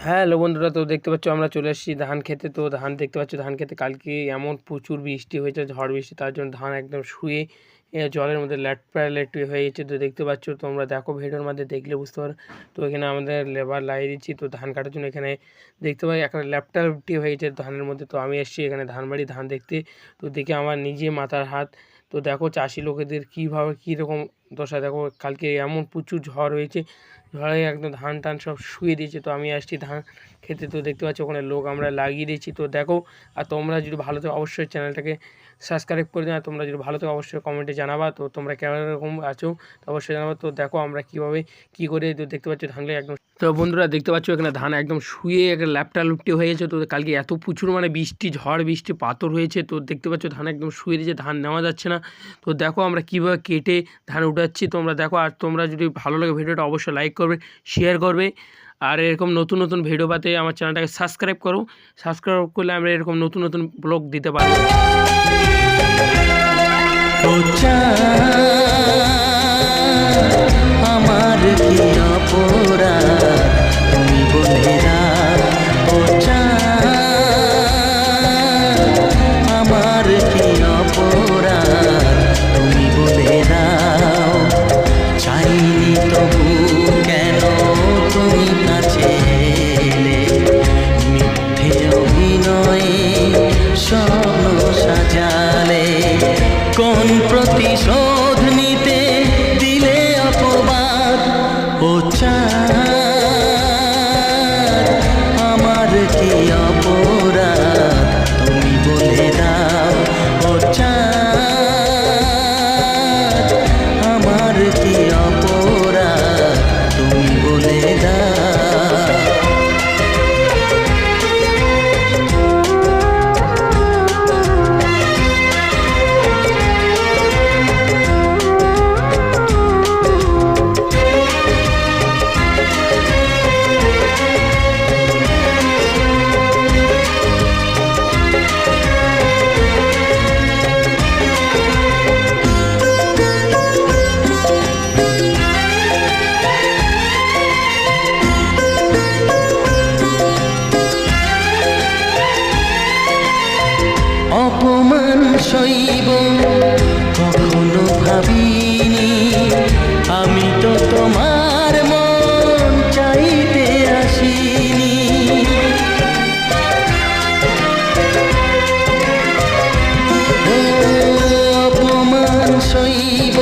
Hello বন্ধুরা, তো দেখতে পাচ্ছ আমরা চলে এসেছি ধান খেতে। তো ধান দেখতে পাচ্ছ, ধান খেতে কালকে এমন প্রচুর বৃষ্টি হয়েছে, ঝড় বৃষ্টি, তার জন্য ধান একদম শুয়ে জলের মধ্যে লেটপাড়ালেটুই হয়ে গেছে। তো দেখতে পাচ্ছ, তোমরা দেখো ভিডিওর মধ্যে দেখলে বুঝতে পারো। তো এখানে আমাদের লেবার লাগিয়ে দিচ্ছি তো ধান কাটার জন্য। এখানে দেখতে পাই একটা লেপটি হয়ে গেছে ধানের মধ্যে। তো আমি এসেছি এখানে ধানবাড়ি ধান দেখতে। তো দেখে আমার নিজে মাথার হাত। তো দেখো চাষি লোকেদের কীভাবে কীরকম দশা, দেখো কালকে এমন প্রচুর ঝড় হয়েছে, ঝড়ে একদম ধান টান সব শুয়ে দিয়েছে। তো আমি আসছি ধান খেতে। তো দেখতে পাচ্ছ ওখানে লোক আমরা লাগিয়ে দিয়েছি। তো দেখো, আর তোমরা যদি ভালো তো অবশ্যই চ্যানেলটাকে সাবস্ক্রাইব করে দিও। তোমরা যদি ভালো তো অবশ্যই কমেন্টে জানাবা। তো তোমরা কেমন রকম আছো তো অবশ্যই জানাবা। তো দেখো আমরা কীভাবে কী করে, তো দেখতে পাচ্ছ ধানগুলো একদম। তো বন্ধুরা দেখতে পাচ্ছ এখানে ধান একদম শুয়ে একটা ল্যাপটি হয়ে গেছে। তো কালকে এত প্রচুর বৃষ্টি, ঝড় বৃষ্টি, পাথর হয়েছে। তো দেখতে পাচ্ছ ধান একদম শুয়ে দিয়েছে, ধান নেওয়া যাচ্ছে না। তো দেখো আমরা কীভাবে কেটে ধান উঠাচ্ছি, তোমরা দেখো। আর তোমরা যদি ভালো লাগে ভিডিওটা অবশ্যই লাইক করবে, শেয়ার করবে। আর এরকম নতুন নতুন ভিডিও পাতে আমার চ্যানেলটাকে সাবস্ক্রাইব করো। সাবস্ক্রাইব করলে আমরা এরকম নতুন নতুন ব্লগ দিতে পারবো। আমার কি অপরাধ তুমি বলে দাও, আমার কি অপরাধ তুমি বলে দাও। চাইনি তবু কেন তুমি কাছে এলে, মিথ্যে অভিনয়ে স্বপ্ন সাজালে। কোন প্রতিশোধ নিতে দিলে অপবাদ, ও চাঁদ আমার কি অপরাধ তুমি বলে দাও। ও চাঁদ আমার কি অপরাধ তুমি বলে দাও। অপমান সইব কখনো ভাবিনি, আমি তো তোমার মন চাইতে আসিনি। অপমান সইব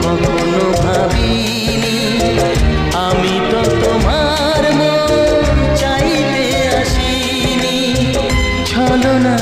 কখনো ভাবিনি, আমি তো তোমার মন চাইতে আসিনি। ছলনা